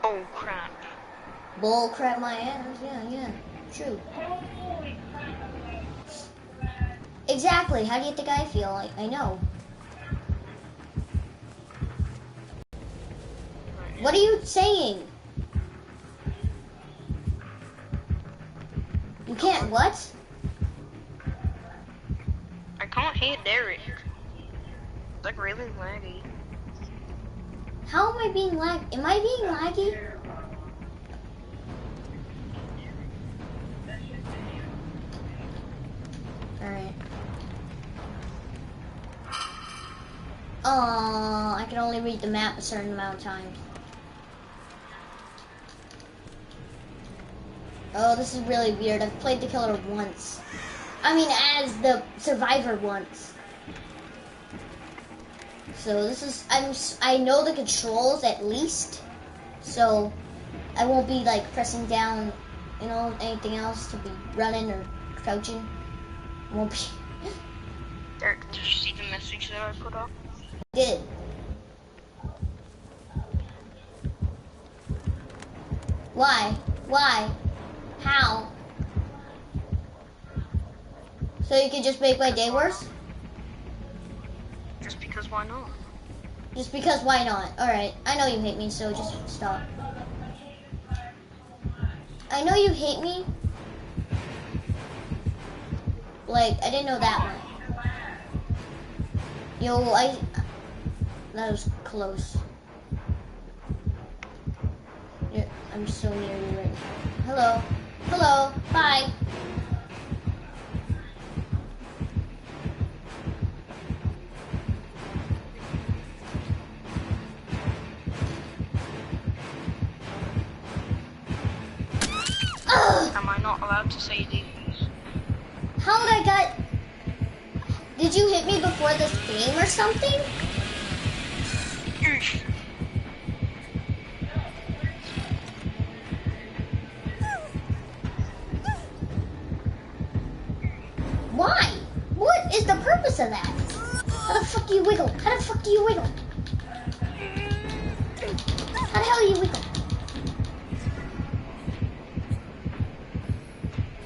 Oh crap. Bull crap my ass. Yeah, true. Exactly. How do you think I feel? I know. What are you saying? You can't what? I can't hear Derek. It's like really laggy. How am I being Am I being laggy? Alright. I can only read the map a certain amount of times. Oh, this is really weird. I've played the killer once. I mean, as the survivor once. So this is, I know the controls at least. So I won't be like pressing down, you know, anything else to be running or crouching. I won't be. Derek, did you see the message that I put up? I did. Why? Why? How? So you can just make my day worse? Just because why not? Just because why not? Alright, I know you hate me, so just stop. I know you hate me. Like, I didn't know that one. Yo, that was close. Yeah, I'm so near you right now. Hello. Hello. Bye. Am I not allowed to say these? How did I get... Did you hit me before this game or something? Why? What is the purpose of that? How the fuck do you wiggle? How the fuck do you wiggle? How the hell do you wiggle?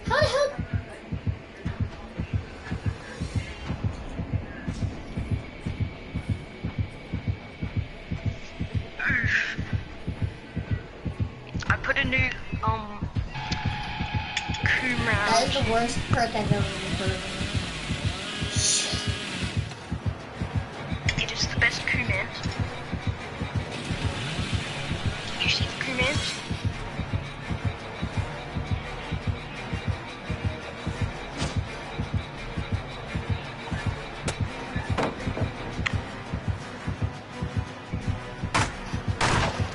How the hell? I put a new coup round. That is the worst perk I've ever heard. It is the best coup man. Did you see the coup man?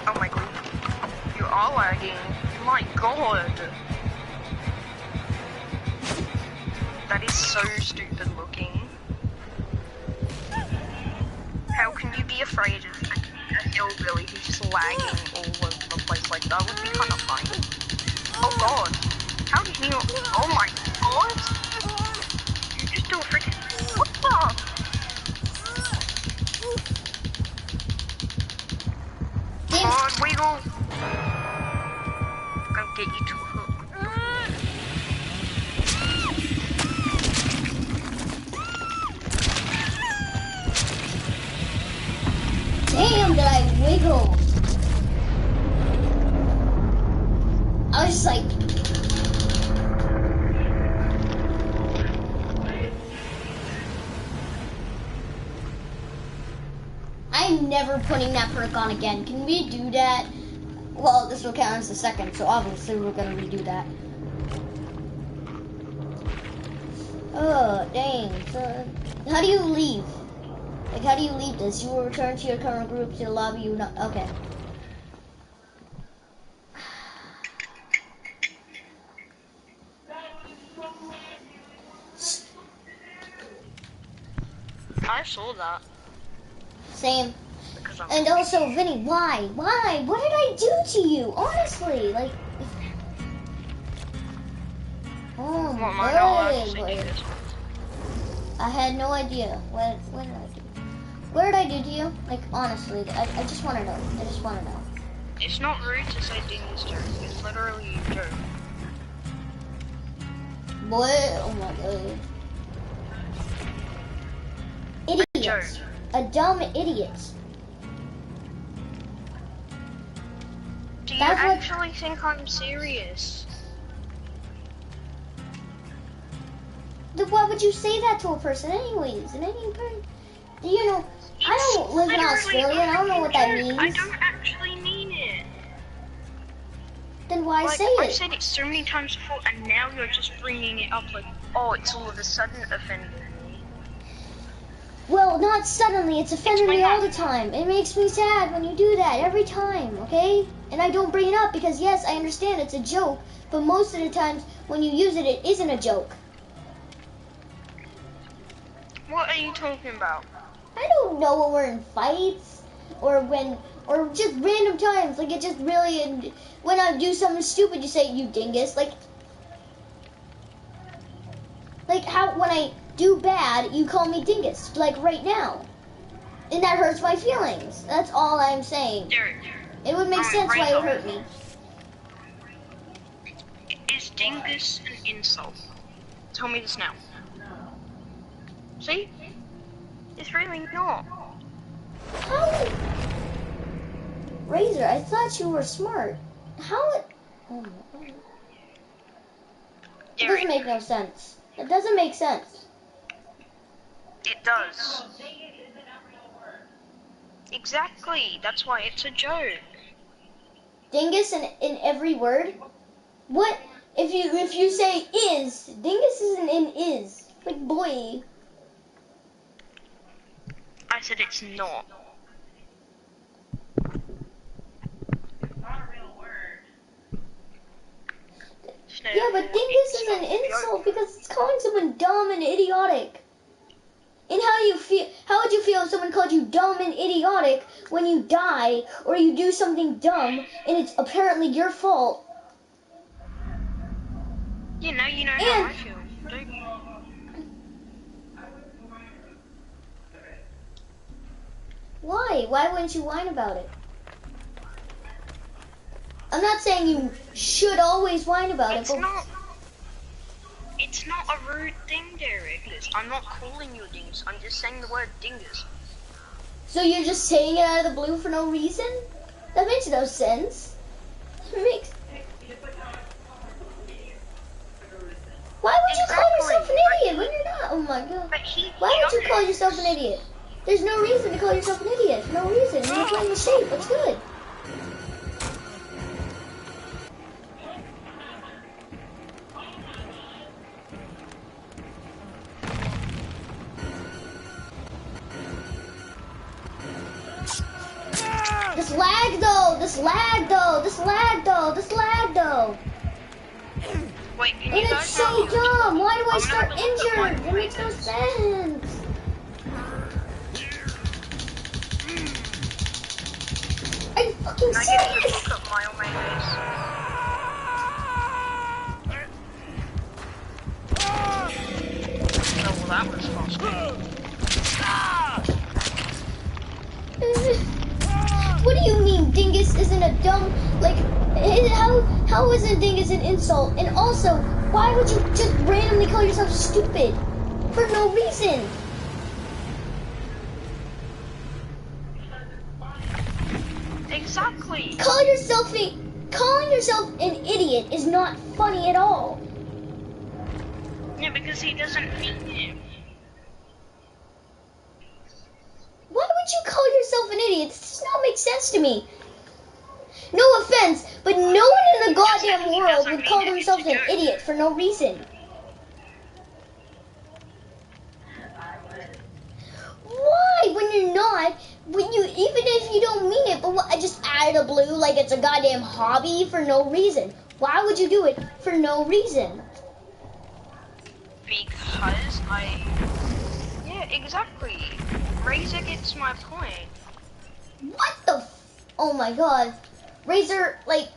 Oh my god. You are lagging. My god. That is so stupid looking. How can you be afraid of a hillbilly who's just lagging all over the place like that? Would be kind of funny. Oh god. How did he not? Oh my god. You just do a freaking. What the? Come on, wiggle. I'll get you to a hook. Damn, did I wiggle? I was just like... I'm never putting that perk on again. Can we do that? Well, this will count as the second, so obviously we're gonna redo that. Oh, dang. So, how do you leave? Like, how do you leave this? You will return to your current group to the lobby. You not okay? I saw that. Same. And also, Vinny, why? Why? What did I do to you? Honestly, like. Oh my god. I had no idea. What did I do? What did I do to you? Like, honestly, I just want to know. I just want to know. It's not rude to say dingus joke. It's literally a joke. What? Oh my god. Idiots. A dumb idiot. Do you That's what- actually think I'm serious? Then why would you say that to a person anyways? And any person, you know, I don't live in Australia. I don't know what that means. I don't actually mean it. Then why Like, say I've it? said it so many times before, and now you're just bringing it up like, oh, it's all of a sudden offending me. Well, not suddenly. It's offending me Explain all that. the time. It makes me sad when you do that every time, okay? And I don't bring it up because, yes, I understand it's a joke, but most of the times when you use it, it isn't a joke. What are you talking about? I don't know when we're in fights or just random times. Like, it just really, when I do something stupid, you say, you dingus. Like how when I do bad, you call me dingus, like right now. And that hurts my feelings. That's all I'm saying. Derek, It would make sense why it would hurt me. is dingus an insult? Tell me this now. See? It's really not. How? Razor, I thought you were smart. How it... Oh my God. It Derek, doesn't make no sense. It doesn't make sense. it does. Exactly. That's why it's a joke. Dingus in every word? What? If you say is, dingus isn't in is. Like boy. I said it's not. Yeah, but dingus is an insult because it's calling someone dumb and idiotic. And how would you feel if someone called you dumb and idiotic when you die or you do something dumb and it's apparently your fault? You know how I feel, don't you? Why? Why wouldn't you whine about it? I'm not saying you should always whine about it, but It's not a rude thing, Derek. I'm not calling you a dingus. I'm just saying the word dingus. so you're just saying it out of the blue for no reason? That makes no sense. Why would you call yourself an idiot when you're not? Oh my god. Why would you call yourself an idiot? There's no reason to call yourself an idiot. No reason. You're playing the shape. That's good. This lag though. This lag though. This lag though. This lag though. Wait, can And you it's guys so not- dumb. Why do I I'm start gonna look at my injured? It makes no sense. Are you fucking Can I get you to serious? look up my mayonnaise? Oh, well, that was fast. What do you mean dingus isn't a dumb, like, how isn't dingus an insult? And also, why would you just randomly call yourself stupid? For no reason. Exactly. Calling yourself an idiot is not funny at all. Yeah, because he doesn't mean it. Why would you call yourself an idiot? This does not make sense to me. No offense, but no one in the goddamn world would call themselves an idiot for no reason. Why? When you're not, even if you don't mean it, but just out of the blue, like it's a goddamn hobby for no reason. Why would you do it for no reason? Because yeah, exactly. Razor gets my point. What the oh my god. Razor, like...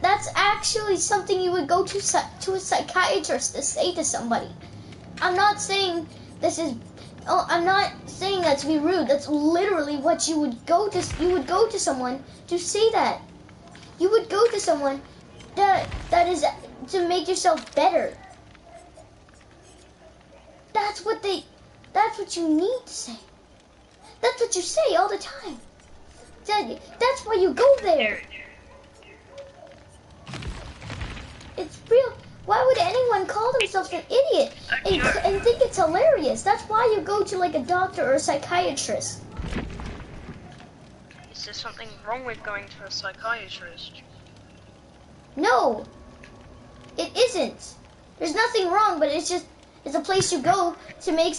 That's actually something you would go to a psychiatrist to say to somebody. I'm not saying This is. Oh, I'm not saying that to be rude. That's literally what you would go to. You would go to someone to say that. You would go to someone that is to make yourself better. That's what you need to say. That's what you say all the time. That's why you go there. It's real. Why would anyone call themselves an idiot and think it's hilarious? That's why you go to like a doctor or a psychiatrist. Is there something wrong with going to a psychiatrist? No, it isn't. There's nothing wrong, but it's a place you go to make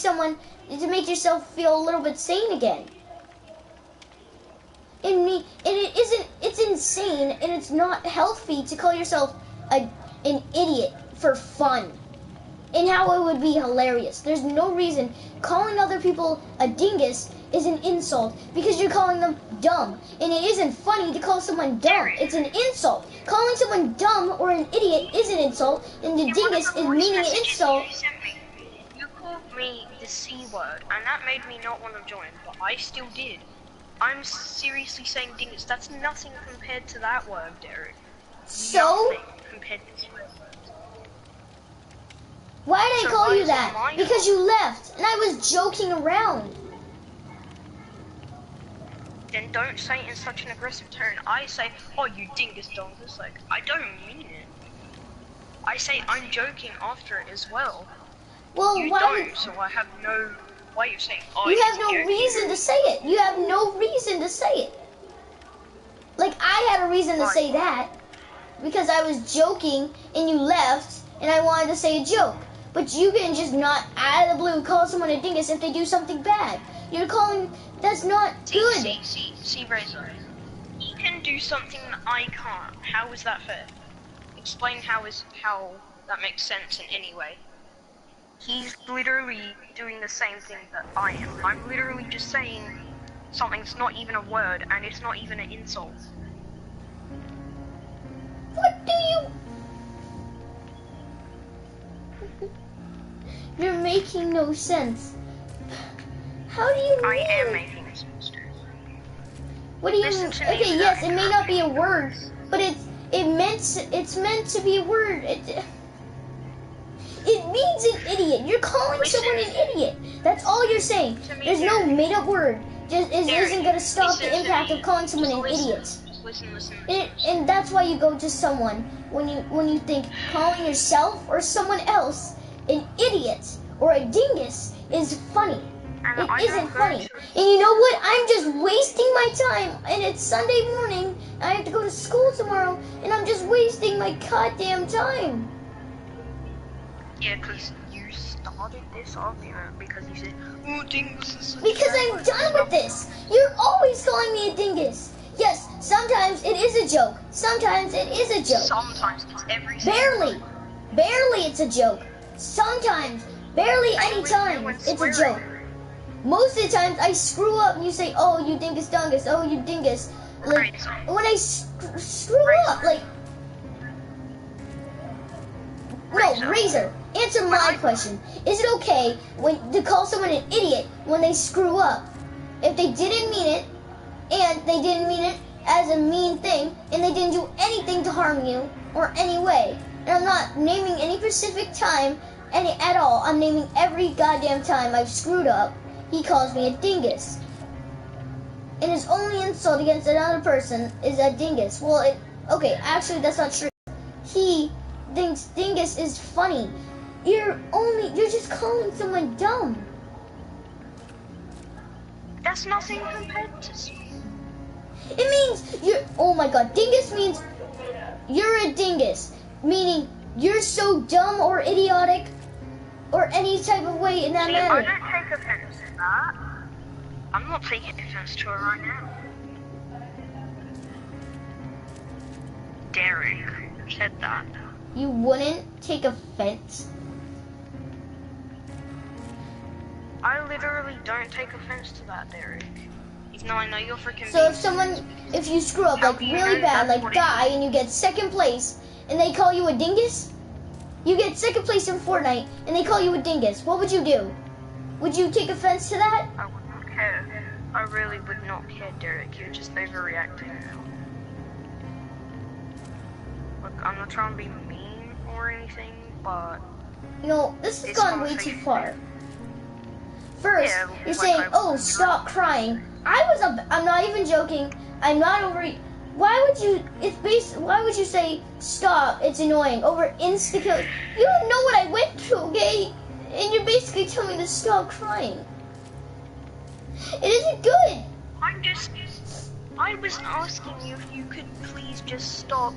yourself feel a little bit sane again. It's insane and it's not healthy to call yourself an idiot for fun. And how it would be hilarious. There's no reason calling other people a dingus is an insult because you're calling them dumb. And it isn't funny to call someone dumb. It's an insult. Calling someone dumb or an idiot is an insult, and the dingus is meaning an insult. You called me the C word, and that made me not want to join, but I still did. I'm seriously saying dingus. That's nothing compared to that word, Derek. So? Nothing compared to this word. Why did I call you that? Because you left, and I was joking around. Then don't say it in such an aggressive tone. I say, oh, you dingus dongus. Like, I don't mean it. I say I'm joking after it as well. Well, you why? Don't, so I have no way of saying, oh, you have no joking. reason to say it. You have no reason to say it. Like, I had a reason to say that. Because I was joking, and you left, and I wanted to say a joke. But you can just not, out of the blue, call someone a dingus if they do something bad. You're calling, that's not good. See, Razor. He can do something that I can't. How is that fair? Explain how that makes sense in any way. He's literally doing the same thing that I am. I'm literally just saying something's not even a word, and it's not even an insult. What do you... You're making no sense. How do you mean? I am making sense. What do you mean? Okay, yes, it may not be a word, but it's meant to be a word. It means an idiot. You're calling someone an idiot. That's all you're saying. There's no made-up word. Just isn't going to stop the impact of calling someone an idiot. Listen. And that's why you go to someone when you think calling yourself or someone else an idiot or a dingus is funny. It isn't funny. And you know what? I'm just wasting my time. And it's Sunday morning. And I have to go to school tomorrow. And I'm just wasting my goddamn time. Yeah, because you started this argument because you said, oh, dingus is such Because I'm done with this. You're always calling me a dingus. Yes, sometimes it is a joke. Sometimes it is a joke. Sometimes it's every Barely it's a joke. Sometimes, barely any time, it's a joke. Most of the times I screw up and you say, oh, you dingus dungus, oh, you dingus. Like, when I screw up, like... No, Razor, answer my question. Is it okay to call someone an idiot when they screw up? If they didn't mean it, and they didn't mean it as a mean thing, and they didn't do anything to harm you, or any way. And I'm not naming any specific time at all. I'm naming every goddamn time I've screwed up. He calls me a dingus. And his only insult against another person is a dingus. Well, okay, actually that's not true. He thinks dingus is funny. You're just calling someone dumb. That's nothing compared to... It means oh my god, dingus means you're a dingus. Meaning you're so dumb or idiotic or any type of way in that manner. I don't take offense to that. I'm not taking offense to it right now. Derek said that. You wouldn't take offense? I literally don't take offense to that, Derek. Even though I know you're freaking... So if you screw up like really bad, like die, and you get second place, and they call you a dingus? You get second place in Fortnite, and they call you a dingus. What would you do? Would you take offense to that? I would not care. I really would not care, Derek. You're just overreacting now. Look, I'm not trying to be mean or anything, but You know, this has It's gone way too far. First, Yeah, you're like saying, I- "Oh, stop crying." I'm not even joking. I'm not over. Why would you? Why would you say stop? It's annoying over insta kill. You don't know what I went through, okay? And you're basically telling me to stop crying. It isn't good. I was asking you if you could please just stop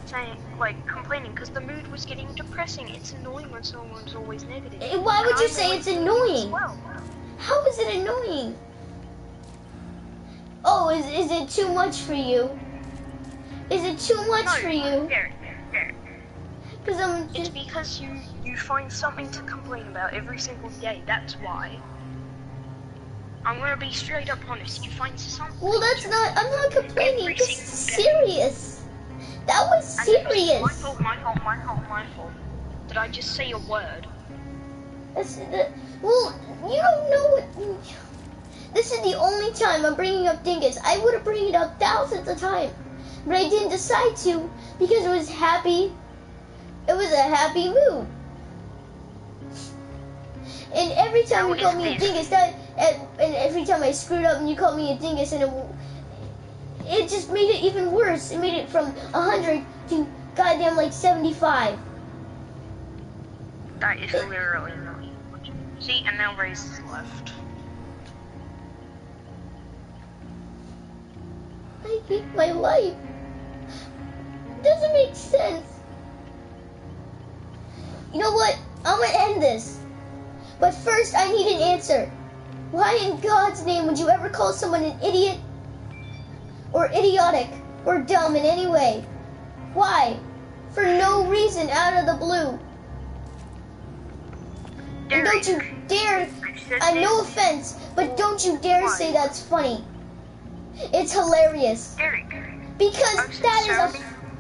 saying, like, complaining, because the mood was getting depressing. It's annoying when someone's always negative. Why would And you I'm say always it's negative as annoying? well. How is it annoying? Oh, is it too much for you? Is it too much for you? Derek. Because It's because you find something to complain about every single day. That's why. I'm gonna be straight up honest. You find something. Well, that's not. I'm not complaining. Every This is single day. serious. That was And then it's serious. my fault. Did I just say a word? Well, you don't know what. This is the only time I'm bringing up Dingus. I would have brought it up thousands of times, but I didn't decide to because it was happy. It was a happy mood. And every time you call me a dingus, and every time I screwed up and you called me a dingus, and it just made it even worse. It made it from 100 to goddamn like 75. That is literally not. See, and now Ray's is left. I hate my life. It doesn't make sense. You know what? I'm gonna end this. But first, I need an answer. Why in God's name would you ever call someone an idiot? Or idiotic? Or dumb in any way? Why? For no reason, out of the blue. And don't you dare, no offense, but don't you dare say that's funny. It's hilarious. Derek. Because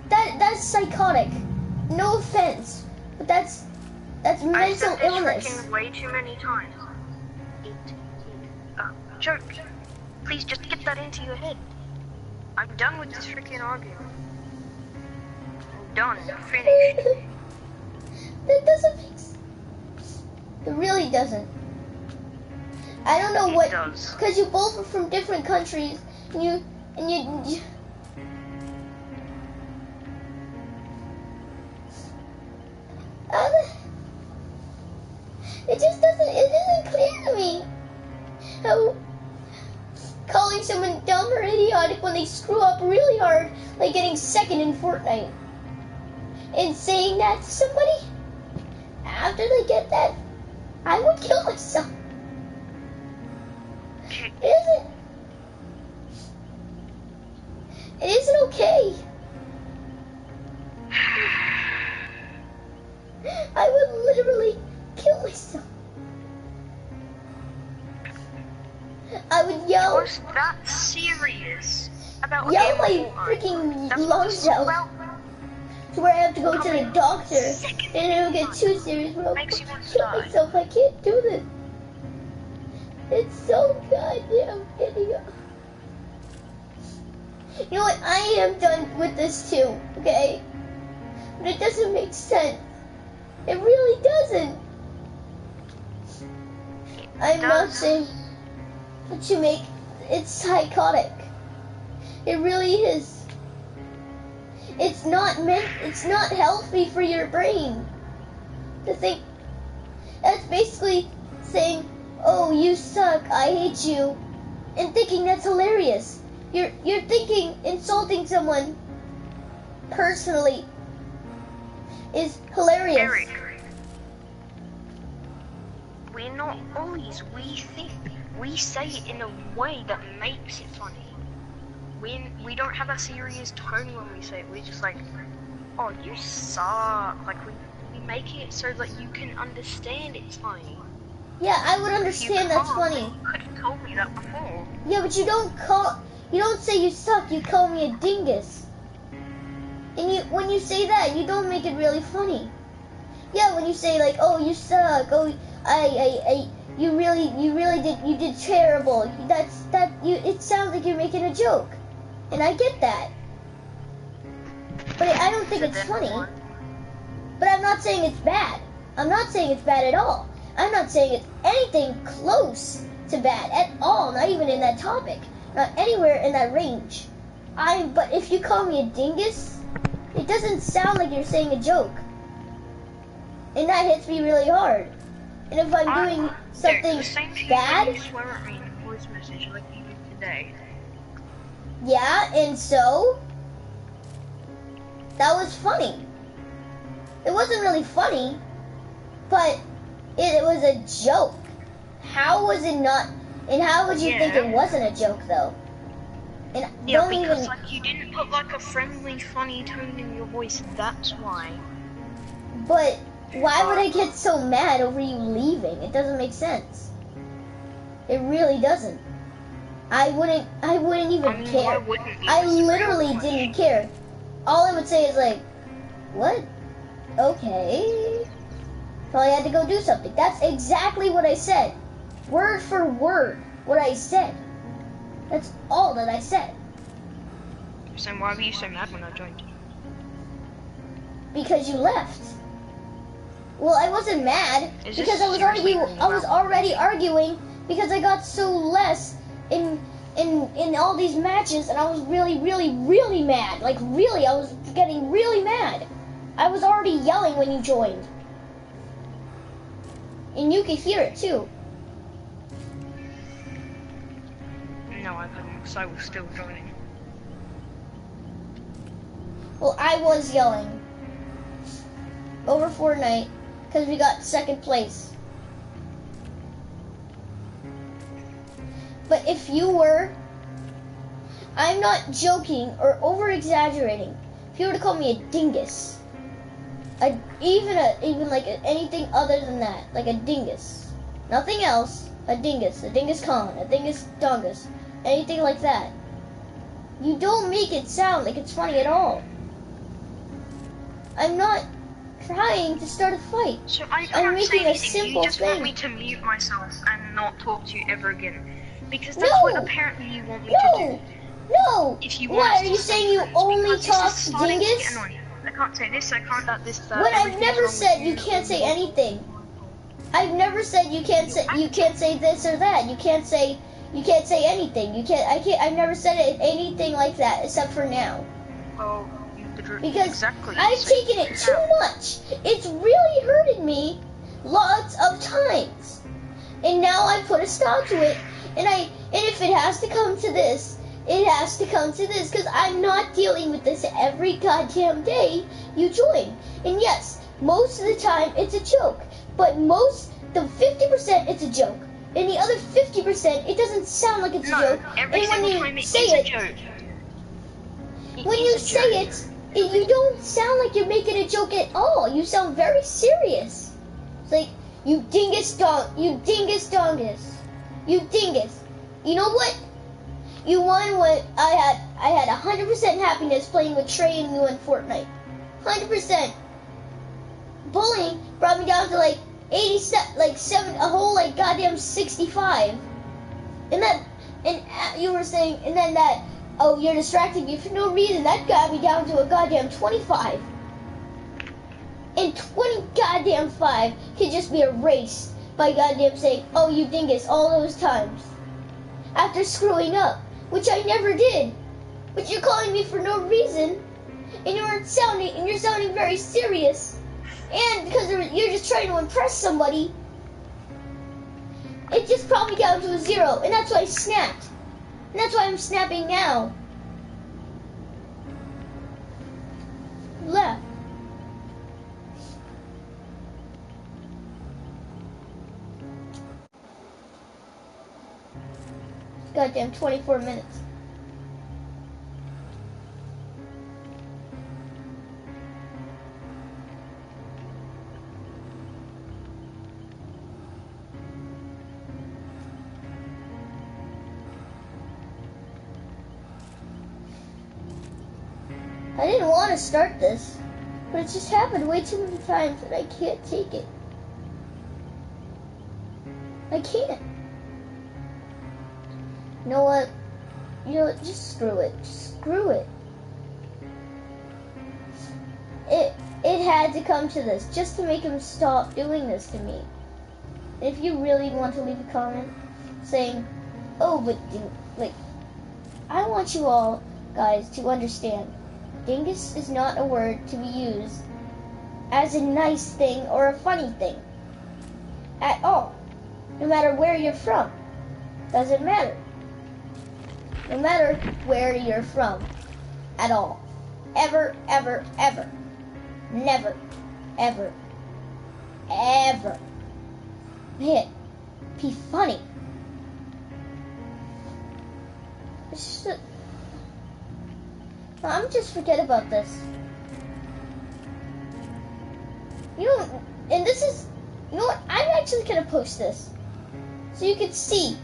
that's psychotic. No offense, but that's mental said this illness. freaking way too many times. Joke. Please just get that into your head. I'm done with this freaking argument. I'm done. Finished. That doesn't make sense. It really doesn't. I don't know what, because you both are from different countries, and you it isn't clear to me how calling someone dumb or idiotic when they screw up really hard, like getting second in Fortnite, and saying that to somebody after they get that, I would kill myself. It isn't okay. I would literally kill myself. I would yell. Was that serious? About Yell a my game of Fortnite? freaking That's what lungs this is out about? to where I have to go to the doctor, and it'll get too serious. But I'll Makes you want to kill die. myself. I can't do this. It's so goddamn idiot. You know what? I am done with this too, okay? But it doesn't make sense. It really doesn't. I'm not saying that you make it's psychotic. It really is. It's not healthy for your brain to think. That's basically saying, "Oh, you suck, I hate you," and thinking that's hilarious. You're thinking insulting someone personally is hilarious. Eric, we're not bullies. We say it in a way that makes it funny. We don't have a serious tone when we say it. We're just like, "Oh, you suck." Like we make it so that you can understand it's funny. Yeah, I would understand that's funny. You could have told me that before. Yeah, but you don't say you suck, you call me a dingus. And when you say that, you don't make it really funny. Yeah, when you say like, "Oh, you suck," "Oh, you did terrible. It sounds like you're making a joke. And I get that. But I don't think it's funny. But I'm not saying it's bad. I'm not saying it's bad at all. I'm not saying it's anything close to bad at all, not even in that topic. Not anywhere in that range. But if you call me a dingus, it doesn't sound like you're saying a joke. And that hits me really hard. And if I'm doing something bad, you swear at me in a voice message like you did today. Yeah, and so that was funny. It wasn't really funny, but it was a joke. How was it not? And how would you think it wasn't a joke though? And yeah, because like you didn't put like a friendly, funny tone in your voice. That's why. But why would I get so mad over you leaving? It doesn't make sense. It really doesn't. I wouldn't even care. I literally didn't care. All I would say is like, what? Okay. Probably had to go do something. That's exactly what I said. Word for word, what I said. That's all that I said. So why were you so mad when I joined? Because you left. Well, I wasn't mad because I was already arguing because I got so less in all these matches, and I was really mad. Like really, I was getting really mad. I was already yelling when you joined. And you could hear it too. No, I couldn't, because I was still joining. Well, I was yelling over Fortnite because we got second place. But if you were, I'm not joking or over exaggerating. If you were to call me a dingus, even like anything other than that, like a dingus, nothing else, a dingus con, a dingus dongus, anything like that, you don't make it sound like it's funny at all. I'm not trying to start a fight. So I'm making a simple thing. You just want me to mute myself and not talk to you ever again, because that's what apparently you want me to do. No. If you Why are you saying you only talk to dingus? I can't say this. I can't that this. That. But I've never said you can't say anything. I've never said you can't say this or that. You can't say anything. I've never said anything like that except for now. Oh, because exactly. I've taken it too much. It's really hurted me lots of times, and now I put a stop to it. And if it has to come to this, it has to come to this, because I'm not dealing with this every goddamn day you join. And yes, most of the time it's a joke, but the 50% it's a joke, and the other 50% it doesn't sound like it's a joke. And when you say it, you don't sound like you're making a joke at all. You sound very serious. It's like, you dingus dongus. You dingus. You know what? You won what I had 100% happiness playing with Trey and you in Fortnite. 100%. Bullying brought me down to like 87, like 7, a whole like goddamn 65. And you were saying, and then that, oh, you're distracting me for no reason. That got me down to a goddamn 25. And 20 goddamn 5 could just be erased by goddamn saying, oh, you dingus, all those times. After screwing up, which I never did. But you're calling me for no reason, and you're sounding very serious. And because you're just trying to impress somebody, it just brought me down to a 0, and that's why I snapped. And that's why I'm snapping now. Left. Goddamn 24 minutes. I didn't want to start this, but it just happened way too many times that I can't take it. I can't. You know what? You know what? Just screw it. Just screw it. It had to come to this just to make him stop doing this to me. If you really want to leave a comment saying, oh, but like, I want you all guys to understand, dingus is not a word to be used as a nice thing or a funny thing at all. No matter where you're from, doesn't matter. No matter where you're from at all. Ever, ever, ever. Never, ever, ever. Man, be funny. I'm just forget about this. You know, and this is, you know what? I'm actually gonna post this so you can see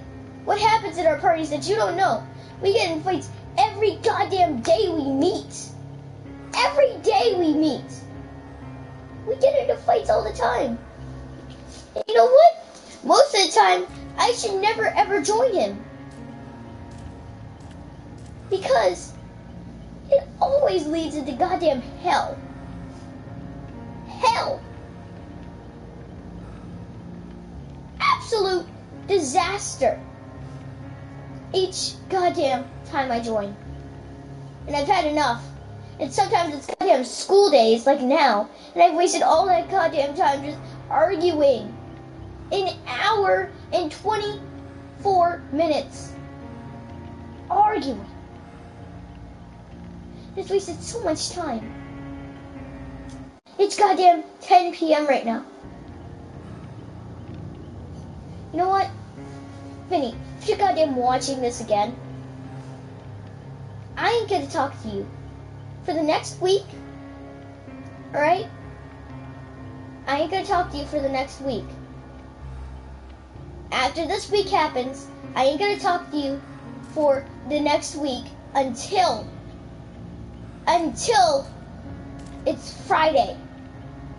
what happens at our parties that you don't know. We get in fights every goddamn day we meet. Every day we meet. We get into fights all the time. And you know what? Most of the time, I should never ever join him. Because it always leads into goddamn hell. Hell. Absolute disaster. Each goddamn time I join. And I've had enough. And sometimes it's goddamn school days, like now, and I've wasted all that goddamn time just arguing. An hour and 24 minutes. Arguing. It's wasted so much time. It's goddamn 10 p.m. right now. You know what? Vinny, if you're goddamn watching this again, I ain't gonna talk to you for the next week. Alright? I ain't gonna talk to you for the next week. After this week happens, I ain't gonna talk to you for the next week until it's Friday.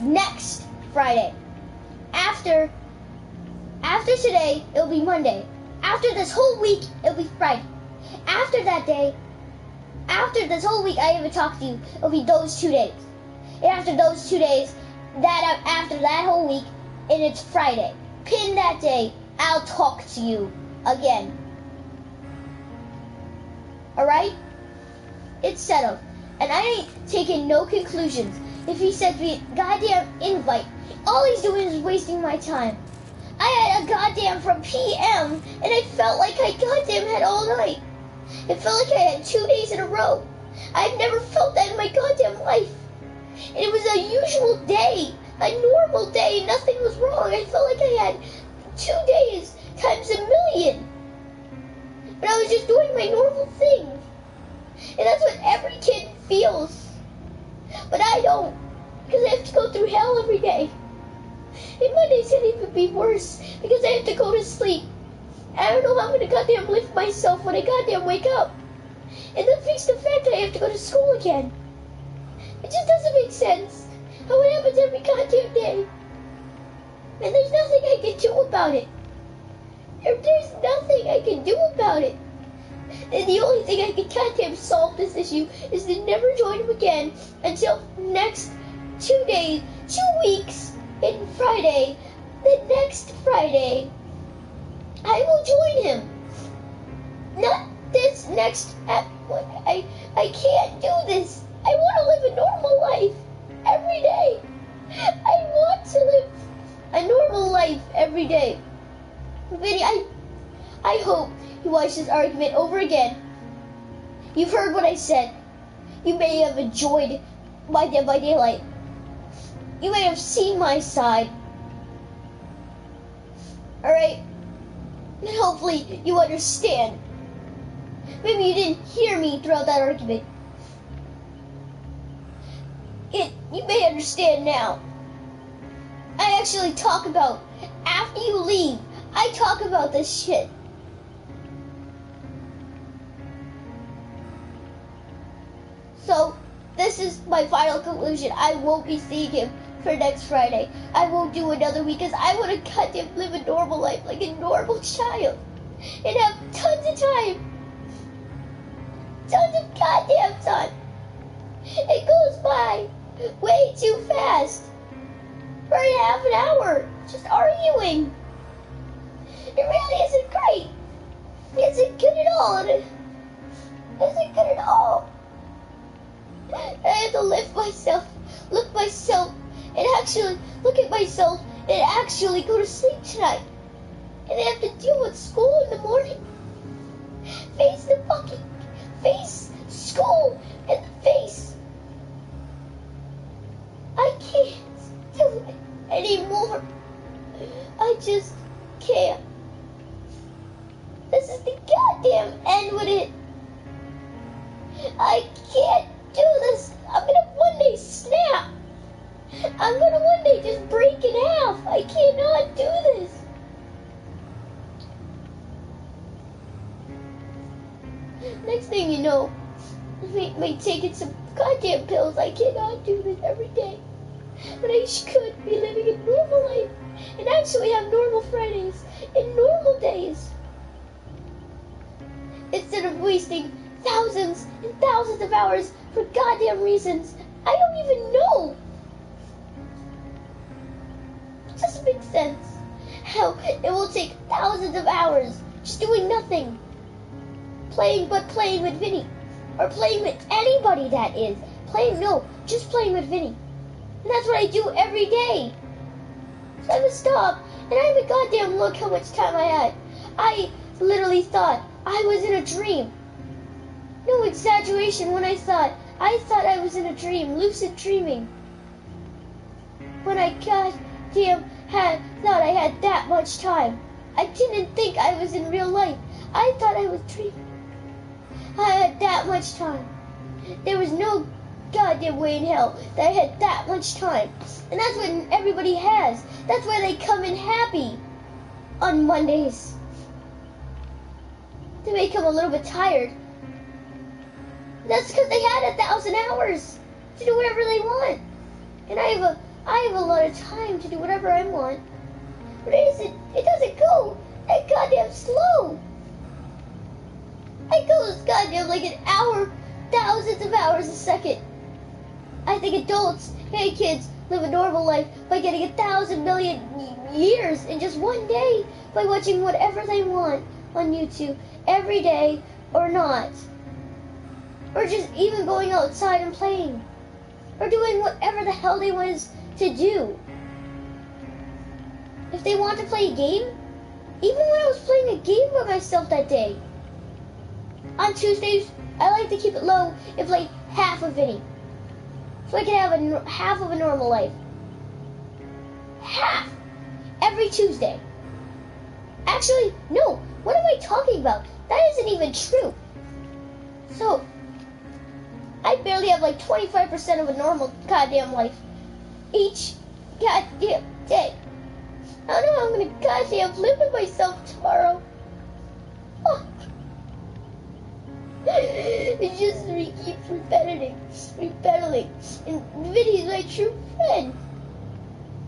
Next Friday. After today, it'll be Monday. After this whole week, it'll be Friday. After that day, after this whole week I haven't talked to you, it'll be those 2 days. And after those 2 days, after that whole week, and it's Friday. Pin that day, I'll talk to you again. Alright? It's settled. And I ain't taking no conclusions. If he sends me a goddamn invite, all he's doing is wasting my time. I had a goddamn from PM, and I felt like I goddamn had all night. It felt like I had 2 days in a row. I've never felt that in my goddamn life. And it was a usual day, a normal day, nothing was wrong. I felt like I had 2 days times a million. But I was just doing my normal thing. And that's what every kid feels. But I don't, because I have to go through hell every day. And Mondays can even be worse, because I have to go to sleep. I don't know how I'm going to goddamn lift myself when I goddamn wake up. And then face the fact that I have to go to school again. It just doesn't make sense how it happens every goddamn day. And there's nothing I can do about it. There's nothing I can do about it. And the only thing I can goddamn solve this issue is to never join him again until next 2 days, 2 weeks, and Friday. The next Friday, I will join him. Not this next. I can't do this. I want to live a normal life every day. I want to live a normal life every day. Vinny, I hope you watch this argument over again. You've heard what I said. You may have enjoyed my Dead by Daylight. You may have seen my side. Alright? And hopefully you understand. Maybe you didn't hear me throughout that argument. You may understand now. I actually talk about, after you leave, I talk about this shit. So, this is my final conclusion. I won't be seeing him for next Friday. I won't do another week because I want to goddamn live a normal life like a normal child and have tons of time. Tons of goddamn time. It goes by way too fast. For half an hour, just arguing. It really isn't great. It isn't good at all. It isn't good at all. I have to lift myself, look myself, and actually look at myself and actually go to sleep tonight. And I have to deal with school in the morning. Face school in the face. I can't do it anymore. I just can't. This is the goddamn end with it. I can't do this. I'm gonna one day snap. I'm gonna one day just break in half. I cannot do this. Next thing you know, I may taking some goddamn pills. I cannot do this every day. But I could be living a normal life and actually have normal Fridays and normal days. Instead of wasting thousands and thousands of hours for goddamn reasons I don't even know. It doesn't make sense how it will take thousands of hours just doing nothing. Playing with Vinny. Or playing with anybody that is. Just playing with Vinny. And that's what I do every day. So I would stop, and I would goddamn look how much time I had. I literally thought I was in a dream. No exaggeration when I thought I was in a dream, lucid dreaming. When I goddamn thought I had that much time. I didn't think I was in real life. I thought I was dreaming. I had that much time. There was no goddamn way in hell that I had that much time. And that's what everybody has. That's why they come in happy on Mondays. They may come a little bit tired. That's because they had 1,000 hours to do whatever they want. And I have a lot of time to do whatever I want. But it doesn't go that goddamn slow. It goes goddamn like an hour, thousands of hours a second. I think adults, hey kids, live a normal life by getting 1,000 million years in just one day by watching whatever they want on YouTube every day or not. Or just even going outside and playing. Or doing whatever the hell they want to do. If they want to play a game, even when I was playing a game by myself that day. On Tuesdays, I like to keep it low and play half of Vinny. So I can have half of a normal life. Half! Every Tuesday. Actually, no. What am I talking about? That isn't even true. So, I barely have like 25% of a normal goddamn life. Each goddamn day. I don't know how I'm gonna goddamn live with myself tomorrow. Oh. It just keeps repeating. And Vinny's my true friend.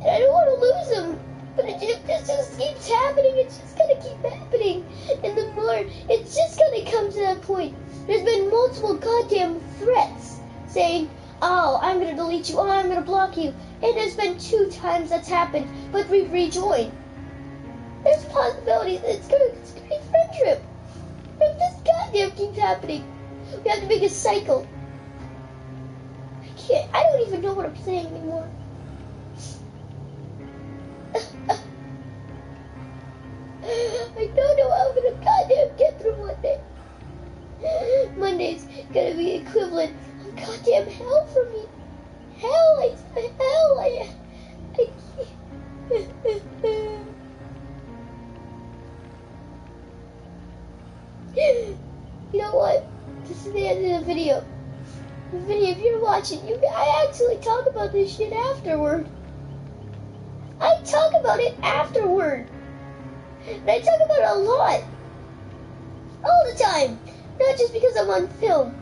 And I don't want to lose him. But it just keeps happening. It's just gonna keep happening. And the more, it's just gonna come to that point. There's been multiple goddamn threats saying, oh, I'm gonna delete you, oh, I'm gonna block you. And there's been 2 times that's happened, but we've rejoined. There's possibilities that it's gonna create friendship. If this goddamn keeps happening, we have to make a cycle. I don't even know what I'm saying anymore. I don't know how I'm gonna goddamn get through Monday. Monday's gonna be equivalent of goddamn hell for me. Hell, I You know what? This is the end of the video. Vinny, if you're watching, I actually talk about this shit afterward. I talk about it afterward. And I talk about it a lot. All the time. Not just because I'm on film.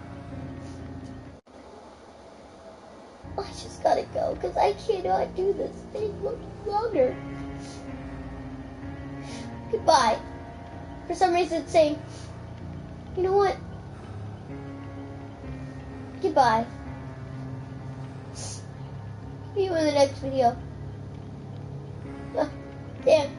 I just just gotta go because I cannot do this any longer. Goodbye. For some reason it's saying, you know what? Goodbye. See you in the next video. Damn.